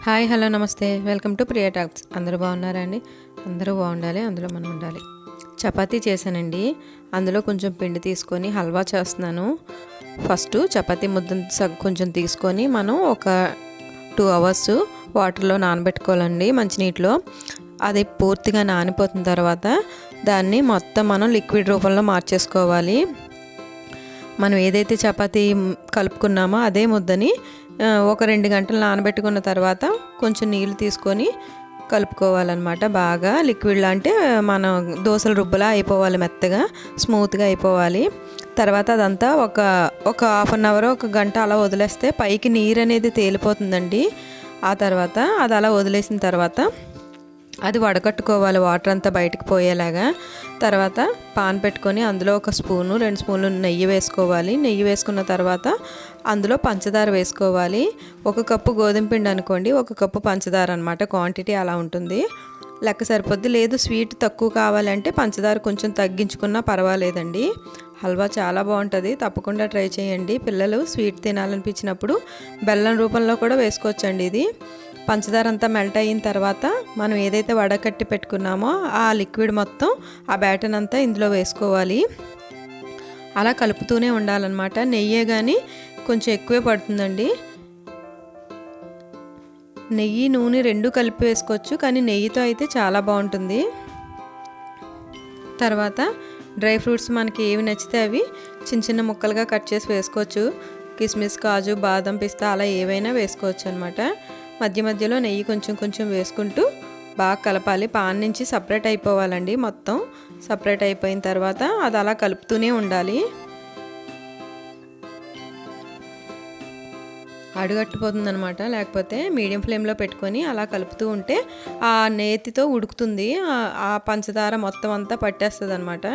Hi hello నమస్తే welcome to Priya talks. అందరూ బాగున్నారా అండి? అందరూ బాగుండాలి, అందులో మనం ఉండాలి. చపాతీ చేశానండి. అందులో కొంచెం పిండి తీసుకొని హల్వా చేస్తున్నాను. ఫస్ట్ చపాతీ ముద్ద కొంచెం తీసుకొని మనం ఒక 2 hours వాటర్లో నానబెట్టుకోవాలండి, మంచినీటిలో. అది పూర్తిగా నానిపోతున్న తర్వాత దాన్ని మొత్తం మనం లిక్విడ్ రూపంలో మార్చేసుకోవాలి. మనం ఏదైతే చపాతీ కలుపుకున్నామో అదే ముద్దని ఒక 2 గంటలు నానబెట్టుకున్న తర్వాత కొంచెం నీళ్ళు తీసుకొని కలుపుకోవాలన్నమాట. బాగా లిక్విడ్లా, అంటే మనం దోశల రుబ్బలా అయిపోవాలి, మెత్తగా స్మూత్గా అయిపోవాలి. తర్వాత అదంతా ఒక హాఫ్ అన్ అవర్, 1 గంట అలా వదిలేస్తే పైకి నీరు అనేది తేలిపోతుందండి. ఆ తర్వాత అది అలా వదిలేసిన తర్వాత అది వడకట్టుకోవాలి, వాటర్ అంతా బయటకు పోయేలాగా. తర్వాత పాన్ పెట్టుకొని అందులో 1 స్పూను 2 స్పూన్లు నెయ్యి వేసుకోవాలి. నెయ్యి వేసుకున్న తర్వాత అందులో పంచదార వేసుకోవాలి. 1 కప్పు గోధుమ పిండి అనుకోండి, 1 కప్పు పంచదార అనమాట. క్వాంటిటీ అలా ఉంటుంది, లెక్క సరిపోద్ది. లేదు స్వీట్ తక్కువ కావాలంటే పంచదార కొంచెం తగ్గించుకున్నా పర్వాలేదండి. హల్వా చాలా బాగుంటుంది, తప్పకుండా ట్రై చేయండి. పిల్లలు స్వీట్ తినాలనిపించినప్పుడు బెల్లం రూపంలో కూడా వేసుకోవచ్చండి. ఇది పంచదార అంతా మెల్ట్ అయిన తర్వాత మనం ఏదైతే వడకట్టి పెట్టుకున్నామో ఆ లిక్విడ్ మొత్తం, ఆ బ్యాటర్ అంతా ఇందులో వేసుకోవాలి. అలా కలుపుతూనే ఉండాలన్నమాట. నెయ్యే కానీ కొంచెం ఎక్కువే పడుతుందండి. నెయ్యి నూనె 2 కలిపి వేసుకోవచ్చు, కానీ నెయ్యితో అయితే చాలా బాగుంటుంది. తర్వాత డ్రై ఫ్రూట్స్ మనకి ఏవి నచ్చితే అవి చిన్న చిన్న ముక్కలుగా కట్ చేసి వేసుకోవచ్చు. కిస్మిస్, కాజు, బాదం, పిస్తా అలా ఏవైనా వేసుకోవచ్చు అనమాట. మధ్య మధ్యలో నెయ్యి కొంచెం కొంచెం వేసుకుంటూ బాగా కలపాలి. పాన్ నుంచి సపరేట్ అయిపోవాలండి. మొత్తం సపరేట్ అయిపోయిన తర్వాత అది అలా కలుపుతూనే ఉండాలి. అడుగట్టిపోతుంది అనమాట. లేకపోతే మీడియం ఫ్లేమ్లో పెట్టుకొని అలా కలుపుతూ ఉంటే ఆ నేతితో ఉడుకుతుంది, ఆ పంచదార మొత్తం అంతా పట్టేస్తుంది అనమాట.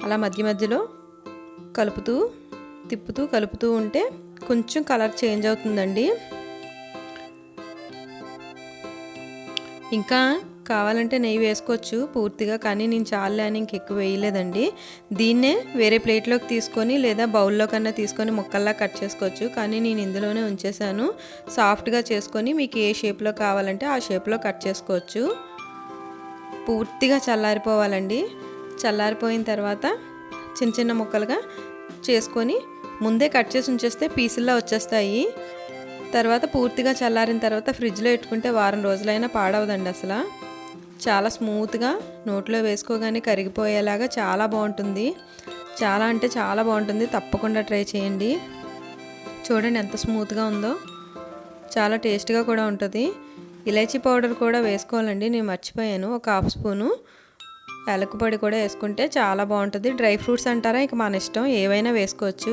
అలా మధ్య మధ్యలో తిప్పుతూ ఉంటే కొంచెం కలర్ చేంజ్ అవుతుందండి. ఇంకా కావాలంటే నెయ్యి వేసుకోవచ్చు పూర్తిగా, కానీ నేను చాలే అని ఇంకెక్కువ వేయలేదండి. దీన్నే వేరే ప్లేట్లోకి తీసుకొని లేదా బౌల్లో కన్నా తీసుకొని ముక్కల్లా కట్ చేసుకోవచ్చు, కానీ నేను ఇందులోనే ఉంచేసాను. సాఫ్ట్గా చేసుకొని మీకు ఏ షేప్లో కావాలంటే ఆ షేప్లో కట్ చేసుకోవచ్చు. పూర్తిగా చల్లారిపోవాలండి. చల్లారిపోయిన తర్వాత చిన్న చిన్న ముక్కలుగా చేసుకొని ముందే కట్ చేసి ఉంచేస్తే పీసుల్లా వచ్చేస్తాయి. తర్వాత పూర్తిగా చల్లారిన తర్వాత ఫ్రిడ్జ్లో పెట్టుకుంటే వారం రోజులైనా పాడవదండి. అసలు చాలా స్మూత్గా నోట్లో వేసుకోగానే కరిగిపోయేలాగా చాలా బాగుంటుంది. చాలా అంటే చాలా బాగుంటుంది, తప్పకుండా ట్రై చేయండి. చూడండి ఎంత స్మూత్గా ఉందో, చాలా టేస్ట్గా కూడా ఉంటుంది. ఇలాచీ పౌడర్ కూడా వేసుకోవాలండి, నేను మర్చిపోయాను. 1 హాఫ్ స్పూను యాలకుల పొడి కూడా వేసుకుంటే చాలా బాగుంటుంది. డ్రై ఫ్రూట్స్ అంటారా, ఇక మన ఇష్టం, ఏవైనా వేసుకోవచ్చు.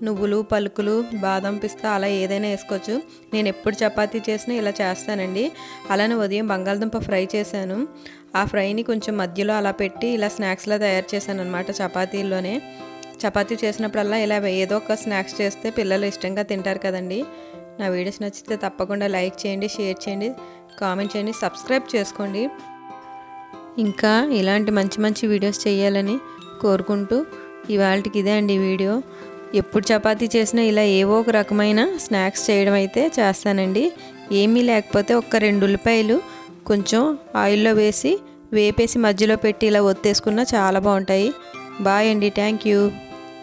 నువ్వులు, పలుకులు, బాదం, పిస్తా అలా ఏదైనా వేసుకోవచ్చు. నేను ఎప్పుడు చపాతీ చేసినా ఇలా చేస్తానండి. అలానే ఉదయం బంగాళదుంప ఫ్రై చేశాను. ఆ ఫ్రైని కొంచెం మధ్యలో అలా పెట్టి ఇలా స్నాక్స్లా తయారు చేశాను అనమాట. చపాతీల్లోనే చపాతీ చేసినప్పుడల్లా ఇలా ఏదో ఒక స్నాక్స్ చేస్తే పిల్లలు ఇష్టంగా తింటారు కదండి. నా వీడియోస్ నచ్చితే తప్పకుండా లైక్ చేయండి, షేర్ చేయండి, కామెంట్ చేయండి, సబ్స్క్రైబ్ చేసుకోండి. ఇంకా ఇలాంటి మంచి మంచి వీడియోస్ చేయాలని కోరుకుంటూ ఇవాళకి ఇదే అండి వీడియో. ఎప్పుడు చపాతీ చేసినా ఇలా ఏవో ఒక రకమైన స్నాక్స్ చేయడం అయితే చేస్తానండి. ఏమీ లేకపోతే 2 ఉల్లిపాయలు కొంచెం ఆయిల్లో వేసి వేపేసి మధ్యలో పెట్టి ఇలా ఒత్తేసుకున్నా చాలా బాగుంటాయి. బాయ్ అండి, థ్యాంక్ యూ.